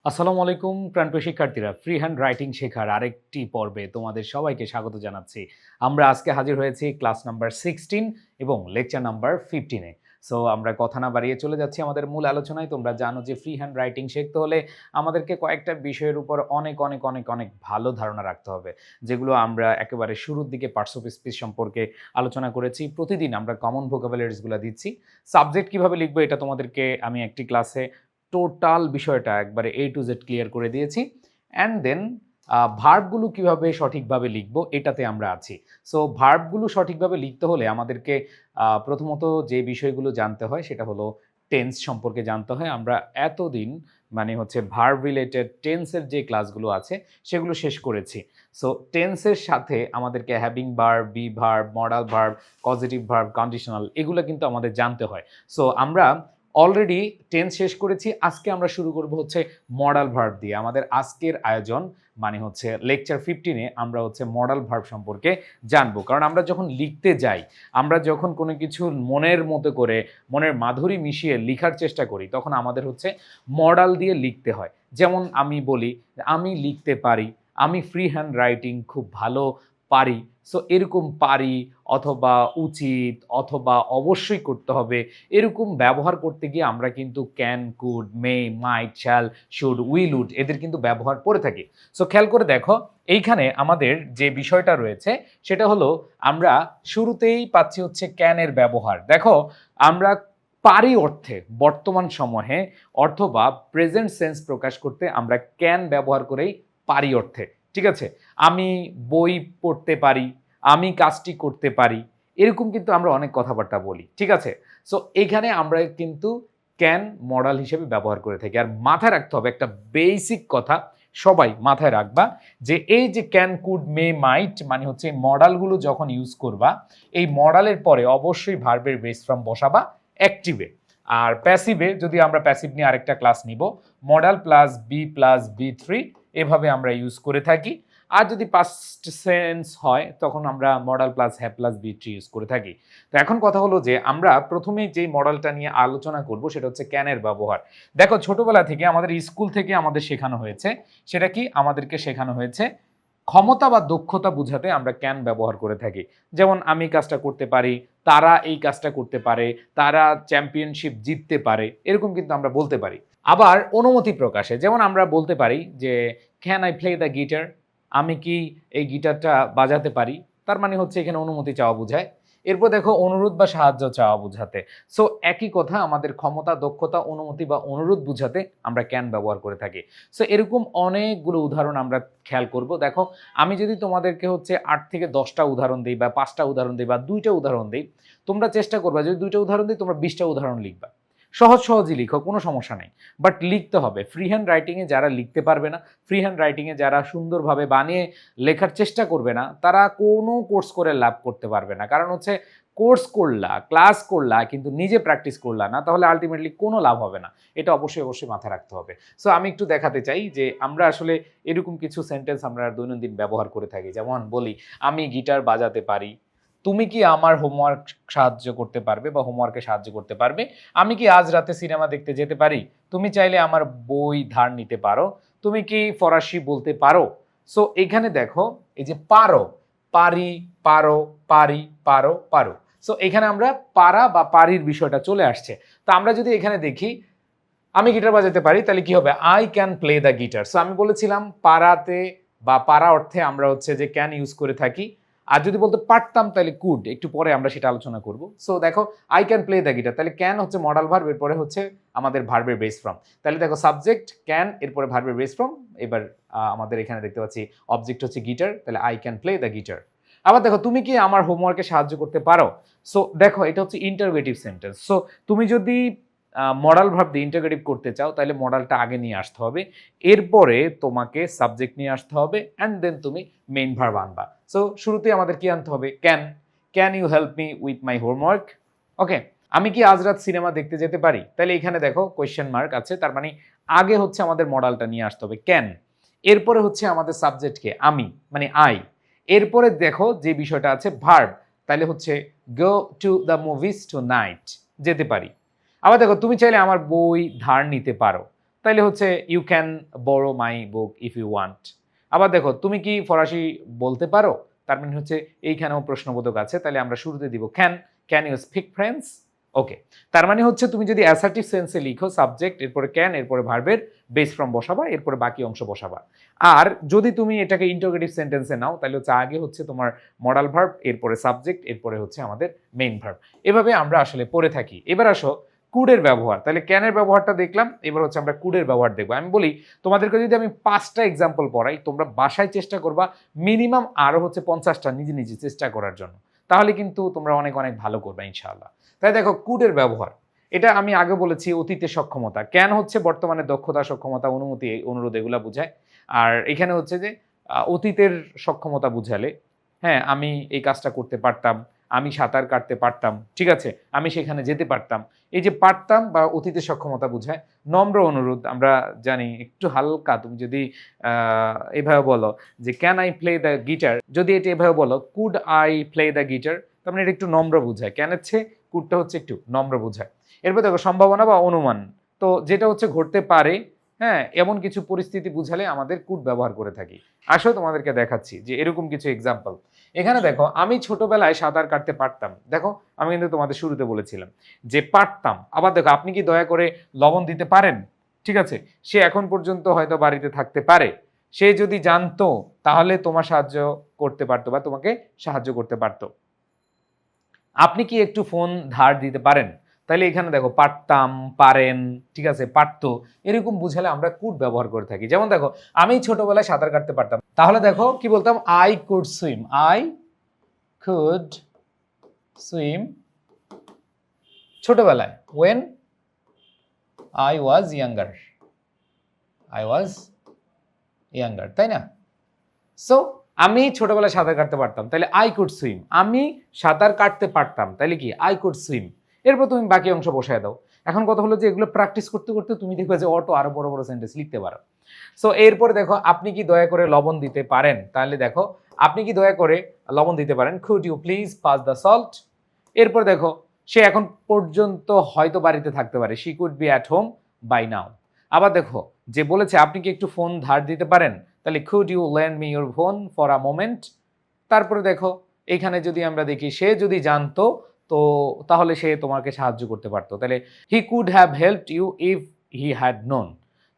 আসসালামু আলাইকুম প্রাণপ্রিয় শিক্ষার্থীরা, ফ্রি হ্যান্ড রাইটিং শেখার আরেকটি পর্বে তোমাদের সবাইকে স্বাগত জানাচ্ছি। আমরা আজকে হাজির হয়েছি ক্লাস নাম্বার 16 এবং লেকচার নাম্বার 15-এ। সো আমরা কথা না বাড়িয়ে চলে যাচ্ছি আমাদের মূল আলোচনায়। তোমরা জানো যে ফ্রি হ্যান্ড রাইটিং শিখতে হলে আমাদেরকে কয়েকটা বিষয়ের উপর অনেক অনেক অনেক অনেক ভালো ধারণা রাখতে হবে, যেগুলো আমরা একেবারে শুরুর দিকে পার্টস অফ স্পিচ সম্পর্কে আলোচনা করেছি। প্রতিদিন আমরা কমন ভোকাবুলারিজগুলো দিচ্ছি। সাবজেক্ট কীভাবে লিখবো এটা তোমাদেরকে আমি একটি ক্লাসে টোটাল বিষয়টা একবারে A to Z ক্লিয়ার করে দিয়েছি। অ্যান্ড দেন ভার্বগুলো কীভাবে সঠিকভাবে লিখব এটাতে আমরা আছি। সো ভার্বগুলো সঠিকভাবে লিখতে হলে আমাদেরকে প্রথমত যে বিষয়গুলো জানতে হয় সেটা হলো টেন্স সম্পর্কে জানতে হয়। আমরা এতদিন ভার্ব রিলেটেড টেন্সের যে ক্লাসগুলো আছে সেগুলো শেষ করেছি। সো টেন্সের সাথে আমাদেরকে having verb, be verb, modal verb, positive verb, conditional এগুলো কিন্তু আমাদের জানতে হয়। সো আমরা অলরেডি টেন্স শেষ করেছি। আজকে আমরা শুরু করব হচ্ছে মডাল ভার্ব দিয়ে। আমাদের আজকের আয়োজন লেকচার 15-এ আমরা মডাল ভার্ব সম্পর্কে জানবো। কারণ আমরা যখন লিখতে যাই, আমরা যখন কোনো কিছু মনের মতো করে মনের মাধুরী মিশিয়ে লিখার চেষ্টা করি, তখন আমাদের মডাল দিয়ে লিখতে হয়। যেমন আমি বলি আমি লিখতে পারি, আমি ফ্রি হ্যান্ড রাইটিং খুব ভালো পারি। সো এরকম পারি অথবা উচিত অথবা অবশ্যই করতে হবে এরকম ব্যবহার করতে গিয়ে আমরা কিন্তু can, could, may, might, shall, should, will, would এদের কিন্তু ব্যবহার করে থাকি। সো খেয়াল করে দেখো, এইখানে আমাদের যে বিষয়টা রয়েছে সেটা হলো আমরা শুরুতেই পাচ্ছি ক্যানের ব্যবহার। দেখো, আমরা পারি অর্থে বর্তমান সময়ে অথবা প্রেজেন্ট সেন্স প্রকাশ করতে আমরা ক্যান ব্যবহার করেই পারি অর্থে। ঠিক আছে, আমি বই পড়তে পারি, আমি কাজটি করতে পারি, এরকম কিন্তু আমরা অনেক কথাবার্তা বলি। ঠিক আছে, সো এইখানে আমরা কিন্তু ক্যান মডাল হিসেবে ব্যবহার করে থাকি। আর মাথায় রাখতে হবে একটা বেসিক কথা, সবাই মাথায় রাখবা যে এই যে ক্যান, কুড, মে, মাইট মডালগুলো যখন ইউজ করবা, এই মডালের পরে অবশ্যই ভার্বের বেস ফর্ম বসাবা অ্যাক্টিভে। আর প্যাসিভে যদি আমরা প্যাসিভ নিয়ে আরেকটা ক্লাস নিব, মডাল প্লাস বি থ্রি এভাবে আমরা ইউজ করে থাকি। আর যদি পাস্ট সেন্স হয় তখন আমরা modal plus have plus V three use করে থাকি। তো এখন কথা হলো যে আমরা প্রথমেই যেই মডেলটা নিয়ে আলোচনা করব সেটা হচ্ছে ক্যানের ব্যবহার। দেখো, ছোটবেলা থেকে আমাদের স্কুল থেকে আমাদের শেখানো হয়েছে, সেটা কি আমাদেরকে শেখানো হয়েছে ক্ষমতা বা দক্ষতা বোঝাতে আমরা ক্যান ব্যবহার করে থাকি। যেমন আমি কাজটা করতে পারি, তারা এই কাজটা করতে পারে, তারা চ্যাম্পিয়নশিপ জিততে পারে, এরকম কিন্তু আমরা বলতে পারি। আবার অনুমতি প্রকাশে যেমন আমরা বলতে পারি যে can I play the guitar, আমি কি এই গিটারটা বাজাতে পারি, তার মানে এখানে অনুমতি চাওয়া বোঝায়। এরপর দেখো, অনুরোধ বা সাহায্য চাওয়া বোঝাতে। সো একই কথা, আমাদের ক্ষমতা, দক্ষতা, অনুমতি বা অনুরোধ বোঝাতে আমরা ক্যান ব্যবহার করে থাকি। সো এরকম অনেকগুলো উদাহরণ আমরা খেয়াল করব। দেখো, আমি যদি তোমাদেরকে 8 থেকে 10টা উদাহরণ দিই বা 5টা উদাহরণ দিই বা 2টা উদাহরণ দিই, তোমরা চেষ্টা করবা যদি 2টা উদাহরণ দিই তোমরা 20টা উদাহরণ লিখবা। সহজই লিখো, কোনো সমস্যা নেই, বাট লিখতে হবে। ফ্রি হ্যান্ড রাইটিংয়ে যারা লিখতে পারবে না, ফ্রি হ্যান্ড রাইটিংয়ে যারা সুন্দরভাবে বানিয়ে লেখার চেষ্টা করবে না, তারা কোনো কোর্স করে লাভ করতে পারবে না। কারণ কোর্স করলা, ক্লাস করলা, কিন্তু নিজে প্র্যাকটিস করলা না, তাহলে আলটিমেটলি কোনো লাভ হবে না। এটা অবশ্যই মাথায় রাখতে হবে। সো আমি একটু দেখাতে চাই যে আমরা আসলে এরকম কিছু সেন্টেন্স আমরা দৈনন্দিন ব্যবহার করে থাকি। যেমন বলি আমি গিটার বাজাতে পারি, তুমি কি আমার হোমওয়ার্ক সাহায্য করতে পারবে বা হোমওয়ার্কে সাহায্য করতে পারবে, আমি কি আজ রাতে সিনেমা দেখতে যেতে পারি, তুমি চাইলে আমার বই ধার নিতে পারো, তুমি কি ফরাসি বলতে পারো। সো এখানে দেখো, এই যে পারো, পারি, পারো, পারি, পারো, পারো। সো এখানে আমরা পারা বা পারির বিষয়টা চলে আসছে। তো আমরা যদি এখানে দেখি আমি গিটার বাজাতে পারি, তাহলে কি হবে, I can play the guitar. So আমি বলেছিলাম পারাতে বা পারা অর্থে আমরা যে ক্যান ইউজ করে থাকি। আর যদি বলতে পারতাম তাহলে কুড, একটু পরে আমরা সেটা আলোচনা করব। সো দেখো, I can play the guitar, তাহলে ক্যান মডাল ভার্ব, এরপরে আমাদের ভার্বের বেস ফর্ম। তাহলে দেখো, সাবজেক্ট ক্যান, এরপরে ভার্বের বেস ফর্ম। এবার আমাদের এখানে দেখতে পাচ্ছি অবজেক্ট গিটার, তাহলে I can play the guitar. আবার দেখো, তুমি কি আমার হোমওয়ার্কে সাহায্য করতে পারো। সো দেখো, এটা ইন্টারোগেটিভ সেন্টেন্স। সো তুমি যদি মডাল ভার্ব দিয়ে ইন্টারোগেটিভ করতে চাও তাহলে মডালটা আগে নিয়ে আসতে হবে, এরপরে তোমাকে সাবজেক্ট নিয়ে আসতে হবে, অ্যান্ড দেন তুমি মেইন ভার্ব আনবা। সো শুরুতেই আমাদের কি আনতে হবে, can. Can you help me with my homework. Okay, আমি কি আজ রাত সিনেমা দেখতে যেতে পারি, তাহলে এখানে দেখো কোয়েশ্চেন মার্ক আছে, তার মানে আগে আমাদের মডালটা নিয়ে আসতে হবে ক্যান, এরপরে আমাদের সাবজেক্টকে আমি মানে আই, এরপরে দেখো যে বিষয়টা আছে ভার্ব, তাহলে go to the movies tonight, যেতে পারি। আবার দেখো, তুমি চাইলে আমার বই ধার নিতে পারো, তাইলে হচ্ছে you can borrow my book if you want. আবার দেখো তুমি কি ফরাসি বলতে পারো, তার মানে হচ্ছে এইখানেও প্রশ্নবোধক আছে, তাহলে আমরা শুরুতে দিব ক্যান ইউ স্পিক ফ্রেঞ্চ। ওকে, তার মানে হচ্ছে তুমি যদি অ্যাসার্টিভ সেন্সে লিখো সাবজেক্ট, এরপরে ক্যান, এরপরে ভার্বের বেস ফর্ম বসাবা, এরপরে বাকি অংশ বসাবা। আর যদি তুমি এটাকে ইন্টারোগেটিভ সেন্টেন্সে নাও তাহলে হচ্ছে আগে হচ্ছে তোমার মডাল ভার্ব, এরপরে সাবজেক্ট, এরপরে হচ্ছে আমাদের মেইন ভার্ব। এভাবে আমরা আসলে পড়ে থাকি। এবার আসো কুডের ব্যবহার। তাহলে ক্যানের ব্যবহারটা দেখলাম, এবার হচ্ছে আমরা কুডের ব্যবহার দেখবো। আমি বলি তোমাদেরকে যদি আমি 5টা এক্সাম্পল পড়াই, তোমরা বাসায় চেষ্টা করবা মিনিমাম আরও হচ্ছে 50টা নিজে নিজে চেষ্টা করার জন্য, তাহলে কিন্তু তোমরা অনেক অনেক ভালো করবে ইনশাআল্লাহ। তাই দেখো কুডের ব্যবহার, এটা আমি আগে বলেছি অতীতের সক্ষমতা, ক্যান হচ্ছে বর্তমানে দক্ষতা, সক্ষমতা, অনুমতি, অনুরোধ এগুলা বোঝায়। আর এখানে হচ্ছে যে অতীতের সক্ষমতা বুঝালে, হ্যাঁ আমি এই কাজটা করতে পারতাম, আমি সাঁতার কাটতে পারতাম, ঠিক আছে, আমি সেখানে যেতে পারতাম। এই যে পারতাম বা অতীতের সক্ষমতা বোঝায়। নম্র অনুরোধ আমরা জানি একটু হালকা, তুমি যদি এভাবে বলো যে can I play the guitar, যদি এটা এভাবে বলো could I play the guitar, তার মানে এটা একটু নম্র বোঝায়। ক্যানের চেয়ে কুডটা হচ্ছে একটু নম্র বোঝায়। এরপর দেখো সম্ভাবনা বা অনুমান, তো যেটা হচ্ছে ঘটতে পারে, হ্যাঁ এমন কিছু পরিস্থিতি বুঝালে আমাদের কুড ব্যবহার করে থাকি। আসো তোমাদেরকে দেখাচ্ছি যে এরকম কিছু এক্সাম্পল। এখানে দেখো আমি ছোটবেলায় সাঁতার কাটতে পারতাম, দেখো আমি কিন্তু তোমাদের শুরুতে বলেছিলাম যে পারতাম। আবার দেখো আপনি কি দয়া করে লবণ দিতে পারেন, ঠিক আছে, সে এখন পর্যন্ত হয়তো বাড়িতে থাকতে পারে, সে যদি জানতো তাহলে তোমার সাহায্য করতে পারতো বা তোমাকে সাহায্য করতে পারতো। আপনি কি একটু ফোন ধার দিতে পারেন, তাহলে এখানে দেখো পারতাম, পারেন, ঠিক আছে, পারতো, এরকম বুঝালে আমরা কুড ব্যবহার করে থাকি। যেমন দেখো আমি ছোটবেলায় সাঁতার কাটতে পারতাম, তাহলে দেখো কি বলতাম, I could swim, I could swim ছোটবেলায়, when I was younger, I was younger, তাই না? সো আমি ছোটবেলায় সাঁতার কাটতে পারতাম, তাহলে আই কুড সুইম, আমি সাঁতার কাটতে পারতাম, তাহলে কি আই কুড সুইম। এরপর তুমি বাকি অংশ বসায় দাও। এখন কথা হলো যে এগুলো প্র্যাকটিস করতে করতে তুমি দেখবে যে অটো আরো বড় বড় সেন্টেন্স লিখতে পারো। সো এরপরে দেখো আপনি কি দয়া করে লবণ দিতে পারেন, তাহলে দেখো আপনি কি দয়া করে লবণ দিতে পারেন, could you please pass the salt. এরপর দেখো সে এখন পর্যন্ত হয়তো বাড়িতে থাকতে পারে, she could be at home by now. আবার দেখো যে বলেছে আপনি কি একটু ফোন ধার দিতে পারেন, তাহলে could you lend me your phone for a moment. তারপরে দেখো এখানে যদি আমরা দেখি সে যদি জানতো তো তাহলে সে তোমাকে সাহায্য করতে পারতো, তাহলে he could have helped you if he had known.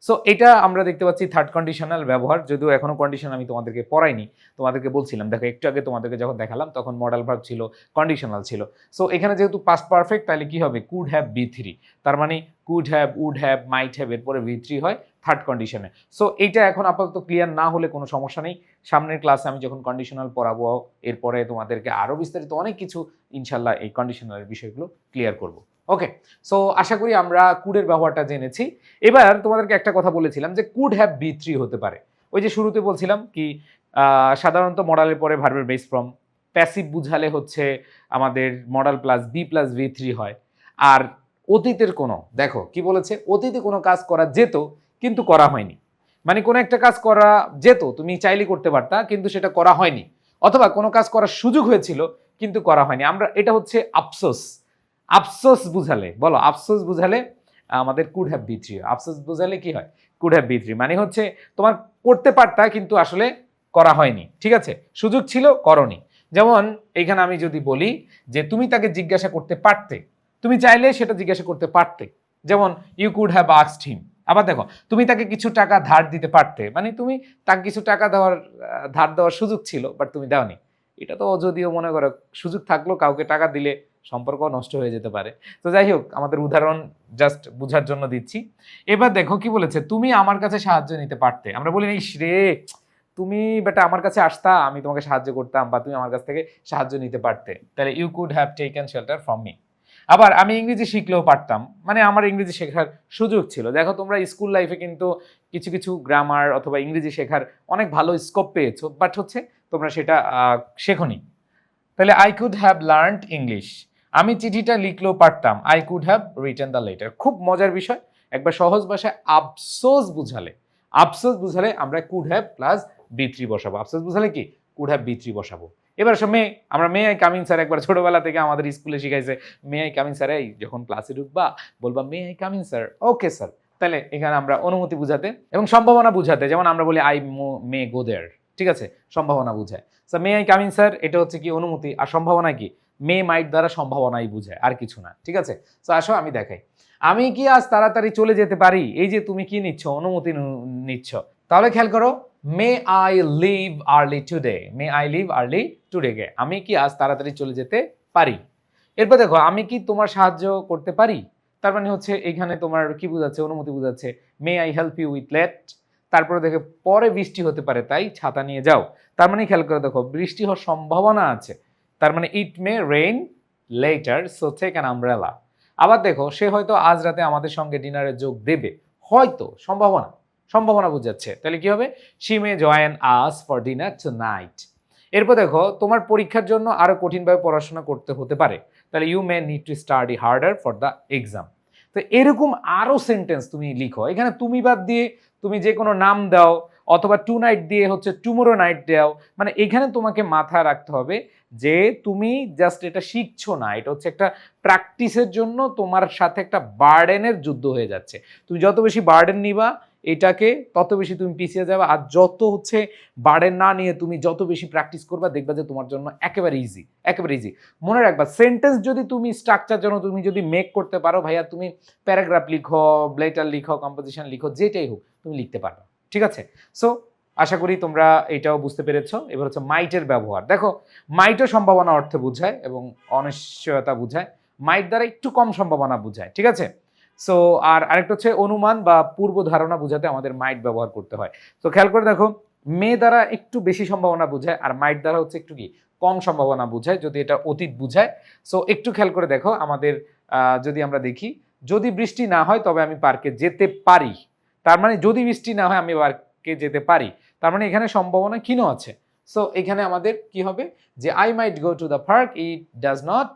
So এটা আমরা দেখতে পাচ্ছি থার্ড কন্ডিশনাল ব্যবহার, যদিও এখনো কন্ডিশন আমি তোমাদেরকে পড়াইনি, তোমাদেরকে বলছিলাম দেখো একটু আগে তোমাদেরকে যখন দেখালাম তখন মডাল ভার্ব ছিল, কন্ডিশনাল ছিল। সো এখানে যেহেতু পাস্ট পারফেক্ট তাহলে কি হবে, কুড হ্যাভ বি থ্রি, তার মানে could have, would have, might have, এরপরে ভি থ্রি হয় থার্ড কন্ডিশনে। সো এইটা এখন আপাতত ক্লিয়ার না হলে কোনো সমস্যা নেই, সামনের ক্লাসে আমি যখন কন্ডিশনাল পড়াবো এরপরে তোমাদেরকে আরও বিস্তারিত অনেক কিছু ইনশাল্লাহ এই কন্ডিশনালের বিষয়গুলো ক্লিয়ার করব। ওকে, সো আশা করি আমরা কুডের ব্যবহারটা জেনেছি। এবার তোমাদেরকে একটা কথা বলেছিলাম যে কুড হ্যাভ বি থ্রি হতে পারে। ওই যে শুরুতে বলছিলাম কি সাধারণত মডালের পরে ভার্বের বেস ফর্ম, প্যাসিভ বুঝালে হচ্ছে আমাদের modal plus be plus V three হয়। আর অতীতের কোনো, দেখো কি বলেছে, অতীতে কোনো কাজ করা যেত কিন্তু করা হয়নি, মানে কোনো একটা কাজ করা যেত, তুমি চাইলে করতে পারতা কিন্তু সেটা করা হয়নি, অথবা কোনো কাজ করার সুযোগ হয়েছিল কিন্তু করা হয়নি। আমরা এটা হচ্ছে আফসোস, আফসোস বুঝালে, বলো আফসোস বুঝালে আমাদের কুড হ্যাভ বি থ্রি। আফসোস বুঝালে কি হয়, কুড হ্যাভ বি থ্রি, মানে হচ্ছে তোমার করতে পারতা কিন্তু আসলে করা হয়নি, ঠিক আছে, সুযোগ ছিল করনি। যেমন এইখানে আমি যদি বলি যে তুমি তাকে জিজ্ঞাসা করতে পারতে, তুমি চাইলে সেটা জিজ্ঞাসা করতে পারতে, যেমন you could have asked him. আবার দেখো তুমি তাকে কিছু টাকা ধার দিতে পারতে, মানে তুমি তাকে কিছু টাকা দেওয়ার ধার দেওয়ার সুযোগ ছিল বাট তুমি দাওনি। এটা তো যদিও মনে করো সুযোগ থাকলো কাউকে টাকা দিলে সম্পর্ক নষ্ট হয়ে যেতে পারে। তো যাই হোক আমাদের উদাহরণ জাস্ট বোঝার জন্য দিচ্ছি। এবার দেখো কি বলেছে, তুমি আমার কাছে সাহায্য নিতে পারতে। আমরা বলি ইস রে তুমি বেটা আমার কাছে আসতা, আমি তোমাকে সাহায্য করতাম, বা তুমি আমার কাছ থেকে সাহায্য নিতে পারতে, তাহলে you could have taken shelter from me. আবার আমি ইংরেজি শিখলেও পারতাম, মানে আমার ইংরেজি শেখার সুযোগ ছিল। দেখো তোমরা স্কুল লাইফে কিন্তু কিছু কিছু গ্রামার অথবা ইংরেজি শেখার অনেক ভালো স্কোপ পেয়েছো, বাট হচ্ছে তোমরা সেটা শেখোনি। তাহলে I could have learned English, আমি চিঠিটা লিখলেও পারতাম, I could have written the letter. খুব মজার বিষয়, একবার সহজ ভাষায় আফসোস বুঝালে, আফসোস বুঝালে আমরা could have plus V three বসাবো। আফসোস বুঝালে কি, কুড হ্যাভ বি থ্রি বসাবো। এবার আসো মে, আমরা মে আই কামিং স্যার, একবার ছোটবেলা থেকে আমাদের স্কুলে শিখাইছে মে আই কামিং স্যার, এই যখন ক্লাসে ঢুকবা বলবা may I coming sir, okay sir, তাহলে এখানে আমরা অনুমতি বুঝাতে এবং সম্ভাবনা বুঝাতে, যেমন আমরা বলি আই মে গো দেয়ার, ঠিক আছে, সম্ভাবনা বুঝায়। So may I come in sir, এটা হচ্ছে কি অনুমতি, আর সম্ভাবনা কি মে মাইট দ্বারা সম্ভাবনাই বুঝায়, আর কিছু না, ঠিক আছে। সো আসো আমি দেখাই, আমি কি আজ তাড়াতাড়ি চলে যেতে পারি, এই যে তুমি কি নিচ্ছ, অনুমতি নিচ্ছ, তাহলে খেয়াল করো may I leave early today, may I leave early today, কে আমি কি আজ তাড়াতাড়ি চলে যেতে পারি। এরপর দেখো আমি কি তোমার সাহায্য করতে পারি, তার মানে হচ্ছে এখানে তোমার কি বুঝাচ্ছে, অনুমতি বুঝাচ্ছে, may I help you with let, তারপরে দেখো পরে বৃষ্টি হতে পারে তাই ছাতা নিয়ে যাও, তার মানে খেয়াল করে দেখো বৃষ্টি হওয়ার সম্ভাবনা আছে, তার মানে it may rain later, so take an umbrella. আবার দেখো সে হয়তো আজ রাতে আমাদের সঙ্গে ডিনারে যোগ দেবে, হয়তো সম্ভাবনা, সম্ভাবনা বুঝাচ্ছে, তাহলে কি হবে she may join us for dinner tonight. এরপর দেখো তোমার পরীক্ষার জন্য আরো কঠিনভাবে পড়াশোনা করতে হতে পারে, তাহলে you may need to study harder for the exam. তো এরকম আরো সেন্টেন্স তুমি লিখো, এখানে তুমি বাদ দিয়ে তুমি যে কোনো নাম দাও, অথবা টু নাইট দিয়ে হচ্ছে টুমোরো নাইট দাও, মানে এখানে তোমাকে মাথায় রাখতে হবে যে তুমি জাস্ট এটা শিখছো না, এটা হচ্ছে একটা প্র্যাকটিসের জন্য তোমার সাথে একটা বার্ডেনের যুদ্ধ হয়ে যাচ্ছে। তুমি যত বেশি বার্ডেন নিবা এটাকে তত বেশি তুমি পিছিয়ে যাবে, আর যত হচ্ছে বার্ডেন না নিয়ে তুমি যত বেশি প্র্যাকটিস করবা দেখবা যে তোমার জন্য একেবারে ইজি, একেবারে ইজি। মনে রাখবা সেন্টেন্স যদি তুমি স্ট্রাকচার জন্য তুমি যদি মেক করতে পারো ভাইয়া, তুমি প্যারাগ্রাফ লিখো, লেটার লিখো, কম্পোজিশন লিখো, যেটাই হোক তুমি লিখতে পারবে, ঠিক আছে। সো আশা করি তোমরা এটাও বুঝতে পেরেছো। এবার হচ্ছে মাইটের ব্যবহার, দেখো মাইটও সম্ভাবনা অর্থে বোঝায় এবং অনিশ্চয়তা বোঝায়, মাইট দ্বারা একটু কম সম্ভাবনা বোঝায়, ঠিক আছে। সো আর আরেকটা হচ্ছে অনুমান বা পূর্ব ধারণা বোঝাতে আমাদের মাইট ব্যবহার করতে হয়। তো খেয়াল করে দেখো মে দ্বারা একটু বেশি সম্ভাবনা বোঝায়, আর মাইট দ্বারা হচ্ছে একটু কি কম সম্ভাবনা বোঝায়, যদি এটা অতীত বোঝায়। সো একটু খেয়াল করে দেখো আমাদের যদি আমরা দেখি, যদি বৃষ্টি না হয় তবে আমি পার্কে যেতে পারি, তার মানে যদি বৃষ্টি না হয় আমি পার্কে যেতে পারি, তার মানে এখানে সম্ভাবনা কিনো আছে। সো এখানে আমাদের কি হবে যে I might go to the park it does not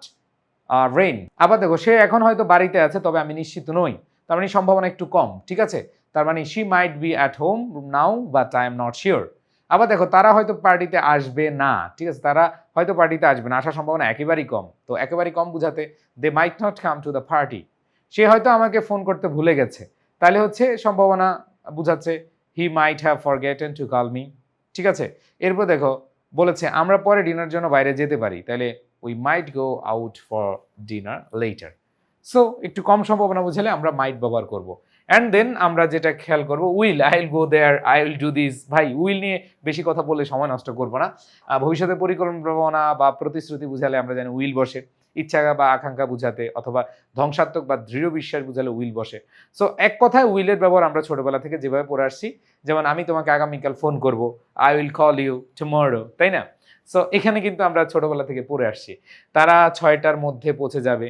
rain. আবার দেখো সে এখন হয়তো বাড়িতে আছে তবে আমি নিশ্চিত নই, তার মানে সম্ভাবনা একটু কম, ঠিক আছে। তার মানে she might be at home now but I am not sure. আবার দেখো তারা হয়তো পার্টিতে আসবে না, ঠিক আছে, তারা হয়তো পার্টিতে আসবে না, আসার সম্ভাবনা একেবারেই কম। তো একেবারেই কম বুঝাতে they might not come to the party. সে হয়তো আমাকে ফোন করতে ভুলে গেছে, তাহলে হচ্ছে সম্ভাবনা বুঝাচ্ছে he might have forgotten to call me, ঠিক আছে। এরপর দেখো বলেছে আমরা পরে ডিনার জন্য বাইরে যেতে পারি, তাহলে we might go out for dinner letter. So একটু কম সম্ভাবনা বুঝালে আমরা মাইট ব্যবহার করব। অ্যান্ড দেন আমরা যেটা খেয়াল করবো will, I will go there, I will do this. ভাই উইল নিয়ে বেশি কথা বলে সময় নষ্ট করবো না। ভবিষ্যতে পরিকল্পনা বা প্রতিশ্রুতি বুঝালে আমরা জানি উইল বসে, ইচ্ছা বা আকাঙ্ক্ষা বুঝাতে অথবা ধ্বংসাত্মক বা দৃঢ় বিশ্বাস বুঝালে উইল বসে। সো এক কথায় উইলের ব্যবহার আমরা ছোটবেলা থেকে যেভাবে পড়ে আসছি, যেমন আমি তোমাকে আগামীকাল ফোন করব, I will call you tomorrow, তাই না। সো এখানে কিন্তু আমরা ছোটবেলা থেকে পড়ে আসছি। তারা 6টার মধ্যে পৌঁছে যাবে,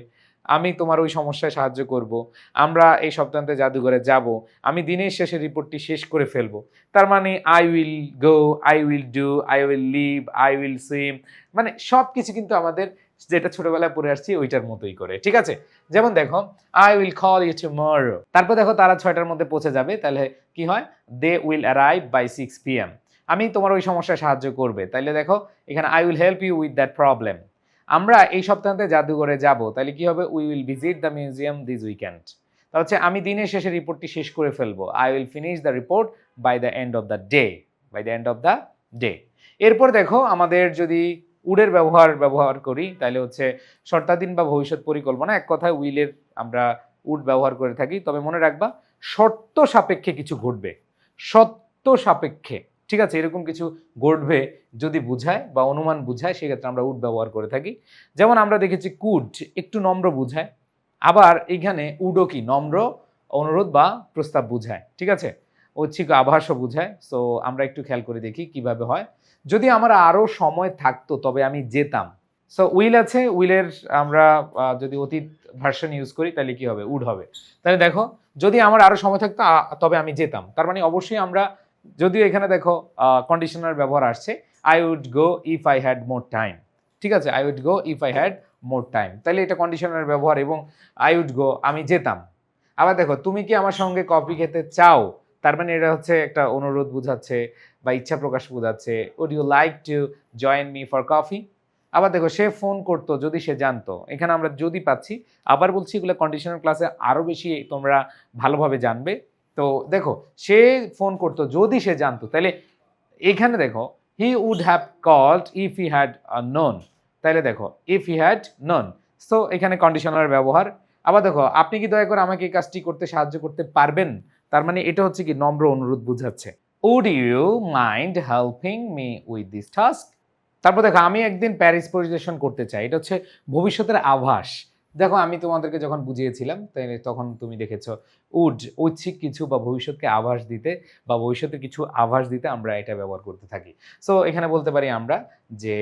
আমি তোমার ওই সমস্যায় সাহায্য করব, আমরা এই সপ্তাহান্তে জাদুঘরে যাব, আমি দিনের শেষে রিপোর্টটি শেষ করে ফেলবো। তার মানে I will go, I will do, I will leave, I will swim, মানে সব কিছু কিন্তু আমাদের যেটা ছোটবেলায় পড়ে আসছি ওইটার মতোই করে, ঠিক আছে। যেমন দেখো I will call you tomorrow, তারপর দেখো তারা 6টার মধ্যে পৌঁছে যাবে, তাহলে কি হয় they will arrive by 6 PM। আমি তোমার ওই সমস্যায় সাহায্য করবে, তাইলে দেখো এখানে I will help you with that problem. আমরা এই সপ্তাহান্তে জাদুঘরে যাব, তাহলে কি হবে we will visit the museum this weekend. তা হচ্ছে আমি দিনের শেষে রিপোর্টটি শেষ করে ফেলবো, I will finish the report by the end of the day, by the end of the day. এরপর দেখো আমাদের যদি উডের ব্যবহার করি, তাহলে হচ্ছে শর্তাধীন বা ভবিষ্যৎ পরিকল্পনা, এক কথায় উইলের আমরা উড ব্যবহার করে থাকি। তবে মনে রাখবা শর্ত সাপেক্ষে কিছু ঘটবে, সত্য সাপেক্ষে, ঠিক আছে, এরকম কিছু ঘটবে যদি বুঝায় বা অনুমান বুঝায় সেক্ষেত্রে আমরা উড ব্যবহার করে থাকি। যেমন আমরা দেখেছি কুড একটু নম্র বুঝায়, আবার এখানে উডও কি নম্র অনুরোধ বা প্রস্তাব বুঝায়, ঠিক আছে, ঐচ্ছিক আভাসও বুঝায়। সো আমরা একটু খেয়াল করে দেখি কিভাবে হয়। যদি আমার আরও সময় থাকতো তবে আমি যেতাম। সো উইল আছে, উইলের আমরা যদি অতীত ভার্সন ইউজ করি তাহলে কি হবে উড হবে। তাহলে দেখো যদি আমার আরও সময় থাকতো তবে আমি যেতাম, তার মানে অবশ্যই আমরা, যদিও এখানে দেখো কন্ডিশনার ব্যবহার আসছে I would go if I had more time, ঠিক আছে, I would go if I had more time, তাহলে এটা কন্ডিশনার ব্যবহার এবং আই উড গো আমি যেতাম। আবার দেখো তুমি কি আমার সঙ্গে কফি খেতে চাও, তার মানে এটা হচ্ছে একটা অনুরোধ বোঝাচ্ছে বা ইচ্ছা প্রকাশ বোঝাচ্ছে, would you like to join me for coffee. আবার দেখো সে ফোন করতো যদি সে জানতো, এখানে আমরা যদি পাচ্ছি। আবার বলছি এগুলো কন্ডিশনাল ক্লাসে আরো বেশি তোমরা ভালোভাবে জানবে। তো দেখো সে ফোন করতো যদি সে জানতো, তাহলে এখানে দেখো he would have called if he had known, তাহলে দেখো if he had known. So এখানে কন্ডিশনাল ব্যবহার। আবার দেখো আপনি কি দয়া করে আমাকে এই কাজটি করতে সাহায্য করতে পারবেন, তার মানে এটা হচ্ছে কি নম্র অনুরোধ বোঝাচ্ছে। Would you mind helping me with this task. তারপর দেখো আমি একদিন প্যারিস পরিদর্শন করতে চাই, এটা হচ্ছে ভবিষ্যতের আভাস। দেখো আমি তোমাদেরকে যখন বুঝিয়েছিলাম তাই তখন তুমি দেখেছো উড ঐচ্ছিক কিছু বা ভবিষ্যৎকে আভাস দিতে বা ভবিষ্যতের কিছু আভাস দিতে আমরা এটা ব্যবহার করতে থাকি। সো এখানে বলতে পারি আমরা যে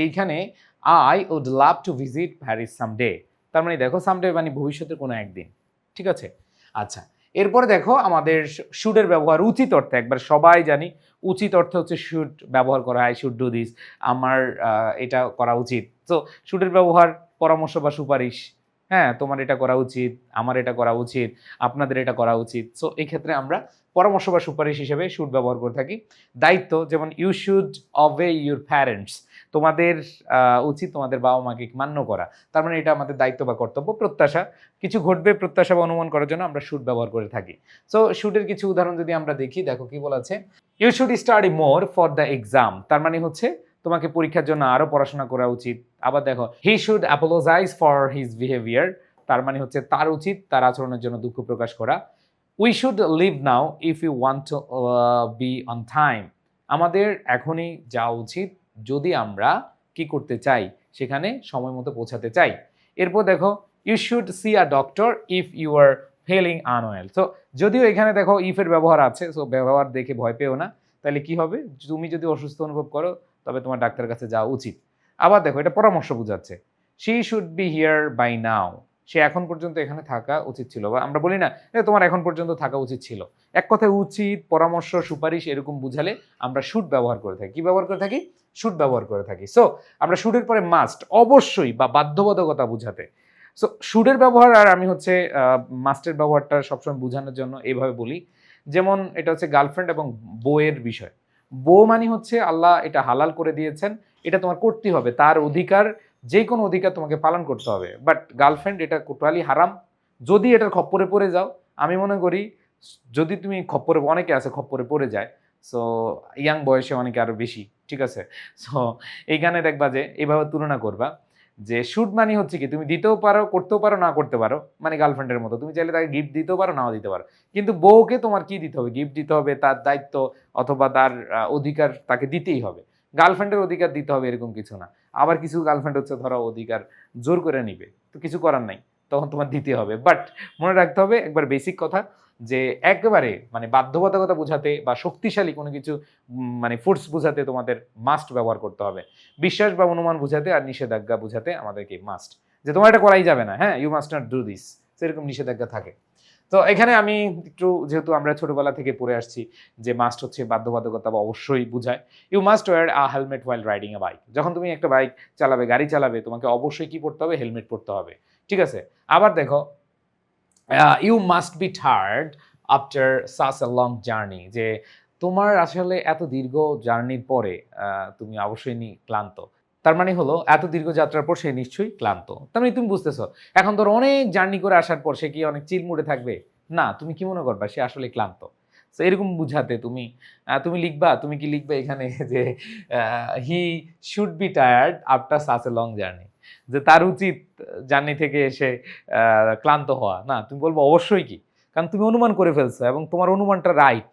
এইখানে I would love to visit Paris someday, তার মানে দেখো সামডে মানে ভবিষ্যতের কোনো একদিন, ঠিক আছে। আচ্ছা এরপরে দেখো আমাদের শুডের ব্যবহার উচিত অর্থে, একবার সবাই জানি উচিত অর্থে হচ্ছে শুড ব্যবহার করা হয়, শুড ডু দিস, আমার এটা করা উচিত। তো শুডের ব্যবহার পরামর্শ বা সুপারিশ, হ্যাঁ তোমার এটা করা উচিত, আমার এটা করা উচিত, আপনাদের এটা করা উচিত। সো এই ক্ষেত্রে আমরা পরামর্শ বা সুপারিশ হিসেবে শুড ব্যবহার করে থাকি। দায়িত্ব যেমন you should obey your parents, তোমাদের উচিত তোমাদের বাবা মাকে মান্য করা, তার মানে এটা আমাদের দায়িত্ব বা কর্তব্য। প্রত্যাশা কিছু ঘটবে প্রত্যাশা বা অনুমান করার জন্য আমরা শুড ব্যবহার করে থাকি। সো শুডের কিছু উদাহরণ যদি আমরা দেখি, দেখো কি বলা আছে, you should study more for the exam, তার মানে হচ্ছে তোমাকে পরীক্ষার জন্য আরো পড়াশোনা করা উচিত। আবার দেখো he should apologize for his behaviour, তার মানে হচ্ছে তার উচিত তার আচরণের জন্য দুঃখ প্রকাশ করা। We should leave now if you want to be on time, আমাদের এখনই যাওয়া উচিত যদি আমরা কি করতে চাই, সেখানে সময় মতো পৌঁছাতে চাই। এরপর দেখো you should see a doctor if you are feeling unwell. So যদিও এখানে দেখো ইফের ব্যবহার আছে, সো ব্যবহার দেখে ভয় পেও না, তাহলে কি হবে, তুমি যদি অসুস্থ অনুভব করো তবে তোমার ডাক্তারের কাছে যাওয়া উচিত। আবার দেখো এটা পরামর্শ বোঝাচ্ছে, she should be here by now, সে এখন পর্যন্ত এখানে থাকা উচিত ছিল, বা আমরা বলি না তোমার এখন পর্যন্ত থাকা উচিত ছিল। এক কথায় উচিত, পরামর্শ, সুপারিশ এরকম বুঝালে আমরা শুড ব্যবহার করে থাকি। কি ব্যবহার করে থাকি? শুড ব্যবহার করে থাকি। সো আমরা শুডের পরে মাস্ট, অবশ্যই বা বাধ্যবাধকতা বুঝাতে। সো শুডের ব্যবহার আর আমি হচ্ছে মাস্টের ব্যবহারটা সবসময় বোঝানোর জন্য এইভাবে বলি, যেমন এটা হচ্ছে গার্লফ্রেন্ড এবং বউয়ের বিষয়। বউ মানে হচ্ছে আল্লাহ এটা হালাল করে দিয়েছেন, এটা তোমার করতে হবে, তার অধিকার, যে কোনো অধিকার তোমাকে পালন করতে হবে। বাট গার্লফ্রেন্ড এটা টোটালি হারাম। যদি এটার খপ্পরে পড়ে যাও, আমি মনে করি যদি তুমি খপ্পরে, অনেকে আছে খপ্পরে পড়ে যায়, সো ইয়াং বয়সে অনেকে আরো বেশি, ঠিক আছে। সো এইখানে দেখবা যে এইভাবে তুলনা করবা যে শুড মানে হচ্ছে কি তুমি দিতেও পারো, করতেও পারো, না করতে পারো, মানে গার্লফ্রেন্ডের মতো তুমি চাইলে তাকে গিফট দিতেও পারো, নাও দিতে পারো। কিন্তু বউকে তোমার কি দিতে হবে? গিফট দিতে হবে, তার দায়িত্ব অথবা তার অধিকার তাকে দিতেই হবে। গার্লফ্রেন্ডের অধিকার দিতে হবে এরকম কিছু না। আবার কিছু গার্লফ্রেন্ড হচ্ছে ধরো অধিকার জোর করে নিবে, তো কিছু করার নাই, তখন তোমার দিতে হবে। বাট মনে রাখতে হবে একবার বেসিক কথা, যে একেবারে মানে বাধ্যবাধকতা বোঝাতে বা শক্তিশালী কোনো কিছু মানে ফোর্স বোঝাতে তোমাদের মাস্ট ব্যবহার করতে হবে। বিশ্বাস বা অনুমান বোঝাতে আর নিষেধাজ্ঞা বোঝাতে আমাদেরকে মাস্ট, যে তোমার এটা করাই যাবে না, হ্যাঁ you must not do this, সেরকম নিষেধাজ্ঞা থাকে। তো এখানে আমি একটু, যেহেতু আমরা ছোটবেলা থেকে পড়ে আসছি যে মাস্ট হচ্ছে বাধ্যবাধকতা বা অবশ্যই বোঝায়। You must wear a helmet while riding a bike, যখন তুমি একটা বাইক চালাবে, গাড়ি চালাবে, তোমাকে অবশ্যই কি পড়তে হবে? হেলমেট পড়তে হবে, ঠিক আছে। আবার দেখো you must be tired after such a long journey, যে তোমার আসলে এত দীর্ঘ জার্নির পরে তুমি অবশ্যই ক্লান্ত, তার মানে হলো এত দীর্ঘ যাত্রার পর সে নিশ্চয়ই ক্লান্ত। তার মানে তুমি বুঝতেছো, এখন ধর অনেক জার্নি করে আসার পর সে কি অনেক চিল মুডে থাকবে? না, তুমি কি মনে করবা? সে আসলে ক্লান্ত। তো এরকম বুঝাতে তুমি তুমি লিখবা, তুমি কি লিখবে এখানে যে he should be tired after such a long journey, যে তার উচিত জার্নি থেকে এসে ক্লান্ত হওয়া? না, তুমি বলবো অবশ্যই কি, কারণ তুমি অনুমান করে ফেলছো এবং তোমার অনুমানটা রাইট।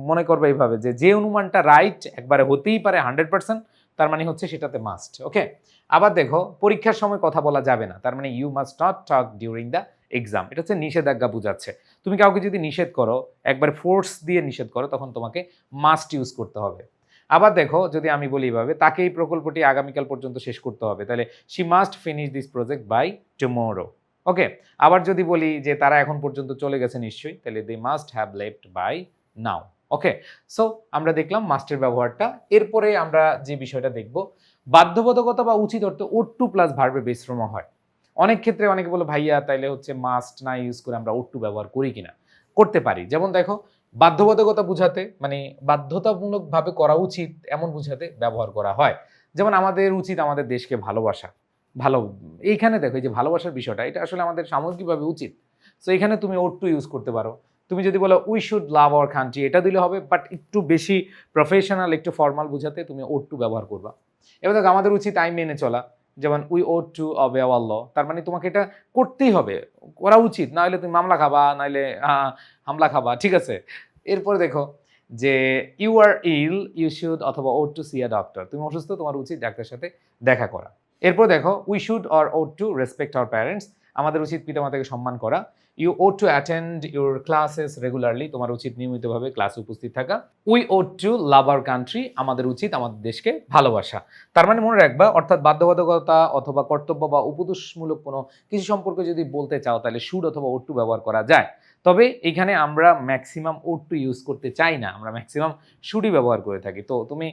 মনে করবে এইভাবে যে যে অনুমানটা রাইট একবারে হতেই পারে 100%, তার মানে হচ্ছে সেটাতে মাস্ট। ওকে। আবার দেখো পরীক্ষার সময় কথা বলা যাবে না, তার মানে you must not talk during the exam, এটা হচ্ছে নিষেধাজ্ঞা বোঝাচ্ছে। তুমি কাউকে যদি নিষেধ করো, একবার ফোর্স দিয়ে নিষেধ করো, তখন তোমাকে মাস্ট ইউজ করতে হবে। আবার দেখো যদি আমি বলি এইভাবে, তাকে এই প্রকল্পটি আগামীকাল পর্যন্ত শেষ করতে হবে, তাহলে she must finish this project by tomorrow. Okay. আবার যদি বলি যে তারা এখন পর্যন্ত চলে গেছে নিশ্চয়ই, তাহলে they must have left by now. Okay. So আমরা দেখলাম মাস্টের ব্যবহারটা। এরপরে আমরা যে বিষয়টা দেখব, বাধ্যবাধকতা বা উচিত অর্থে ওড টু প্লাস ভার্বের বিশ্রম হয়। অনেক ক্ষেত্রে অনেকে বলে ভাইয়া তাইলে হচ্ছে মাস্ট না ইউজ করে আমরা ওড টু ব্যবহার করি কিনা? করতে পারি। যেমন দেখো বাধ্যবাধকতা বুঝাতে মানে বাধ্যতামূলকভাবে করা উচিত এমন বুঝাতে ব্যবহার করা হয়। যেমন আমাদের উচিত আমাদের দেশকে ভালোবাসা, ভালো এইখানে দেখো এই যে ভালোবাসার বিষয়টা এটা আসলে আমাদের সামগ্রিকভাবে উচিত। সো এখানে তুমি ওট টু ইউজ করতে পারো। তুমি যদি বলো we should love our country, এটা দিলে হবে, বাট একটু বেশি প্রফেশনাল একটু ফর্মাল বোঝাতে তুমি ওট টু ব্যবহার করবা। এবার দেখো আমাদের উচিত আইন মেনে চলা, যেমন we ought to obey our law, তার মানে তোমাকে এটা করতেই হবে, করা উচিত, না হলে তুমি মামলা খাবা, নাহলে হামলা খাবা, ঠিক আছে। এরপরে দেখো যে you are ill you should অথবা ought to see a doctor, তুমি অসুস্থ তোমার উচিত ডাক্তারের সাথে দেখা করা। এরপর দেখো we should or ought to respect our parents, আমাদের উচিত পিতামাতাকে সম্মান করা। You ought to attend your classes regularly, তোমার উচিত নিয়মিতভাবে ক্লাসে উপস্থিত থাকা। We ought to love our country, আমাদের উচিত আমাদের দেশকে ভালোবাসা। তার মানে মনে রাখবা, অর্থাৎ বাধ্যবাধকতা অথবা কর্তব্য বা উপদেশমূলক কোনো কিছু সম্পর্কে যদি বলতে চাও তাহলে শুড অথবা ওট টু ব্যবহার করা যায়। তবে এখানে আমরা ম্যাক্সিমাম ওট টু ইউজ করতে চাই না, আমরা ম্যাক্সিমাম শুডই ব্যবহার করে থাকি। তো তুমি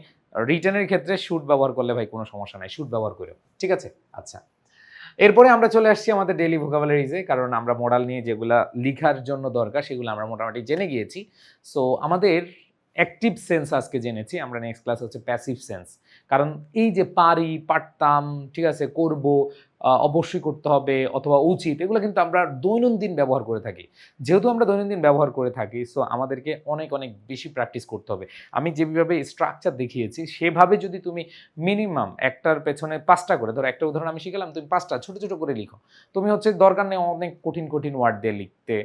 রিটার্নের ক্ষেত্রে শুড ব্যবহার করলে ভাই কোনো সমস্যা নাই, শুড ব্যবহার করো, ঠিক আছে। আচ্ছা, এরপরে আমরা চলে আসছি আমাদের ডেইলি ভোকাবুলারিজে, কারণ আমরা মডাল নিয়ে যেগুলা লিখার জন্য দরকার সেগুলো আমরা মোটামুটি জেনে গিয়েছি। সো আমাদের অ্যাক্টিভ সেন্স আজকে জেনেছি, আমরা নেক্সট ক্লাস হচ্ছে প্যাসিভ সেন্স। কারণ এই যে পারি, পারতাম, ঠিক আছে, করব, অবশ্যই করতে হবে অথবা উচিত, এগুলো কিন্তু আমরা দৈনন্দিন ব্যবহার করে থাকি। যেহেতু আমরা দৈনন্দিন ব্যবহার করে থাকি, সো আমাদেরকে অনেক অনেক বেশি প্র্যাকটিস করতে হবে। আমি যেভাবে স্ট্রাকচার দেখিয়েছি সেভাবে যদি তুমি মিনিমাম একটার পেছনে 5টা করে, ধরো একটা উদাহরণ আমি শিখালাম, তুমি 5টা ছোট ছোট করে লিখো। তুমি হচ্ছে দরকার নেই অনেক কঠিন কঠিন ওয়ার্ড দিয়ে লিখতে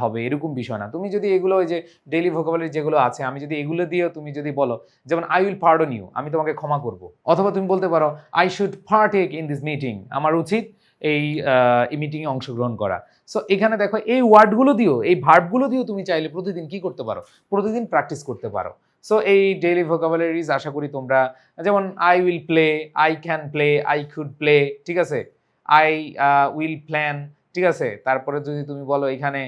হবে, এরকম বিষয় না। তুমি যদি এগুলো ওই যে ডেইলি ভোকাবুলারি যেগুলো আছে, আমি যদি এগুলো দিয়েও তুমি যদি বলো, যেমন আই উইল পার্ডন ইউ, আমি তোমাকে ক্ষমা করব, অথবা তুমি বলতে পারো I should partake in this meeting, আমার উচিত এই মিটিংয়ে অংশগ্রহণ করা। সো এখানে দেখো এই ওয়ার্ডগুলো দিও, এই ভার্বগুলো দিও তুমি চাইলে প্রতিদিন কি করতে পারো, প্রতিদিন প্র্যাকটিস করতে পারো। সো এই ডেইলি ভোকাবুলারিজ আশা করি তোমরা, যেমন I will play, I can play, I could play, ঠিক আছে, আই উইল প্ল্যান, ঠিক আছে। তারপরে যদি তুমি বলো এখানে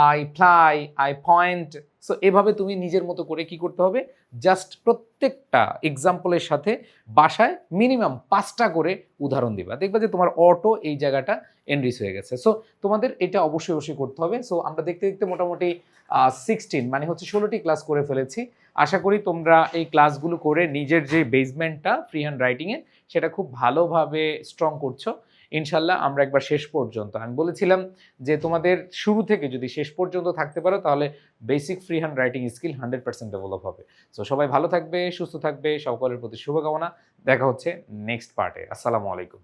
I fly, I point, so এভাবে তুমি নিজের মতো করে কি করতে হবে, জাস্ট প্রত্যেকটা এক্সাম্পলের সাথে বাসায় মিনিমাম 5টা করে উদাহরণ দিবা, দেখবা যে তোমার অটো এই জায়গাটা এনরিচ হয়ে গেছে। সো তোমাদের এটা অবশ্যই অবশ্যই করতে হবে। সো আমরা দেখতে দেখতে মোটামুটি 16 মানে হচ্ছে 16টি ক্লাস করে ফেলেছি। আশা করি তোমরা এই ক্লাসগুলো করে নিজের যে বেসমেন্টটা ফ্রি হ্যান্ড রাইটিংয়ের সেটা খুব ভালোভাবে স্ট্রং করছো। ইনশাল্লাহ আমরা একবার শেষ পর্যন্ত, আমি বলেছিলাম যে তোমাদের শুরু থেকে যদি শেষ পর্যন্ত থাকতে পারো তাহলে basic free hand writing skill 100% develop হবে। সো সবাই ভালো থাকবে, সুস্থ থাকবে, সকলের প্রতি শুভকামনা। দেখা হচ্ছে নেক্সট পার্টে। আসসালামু আলাইকুম।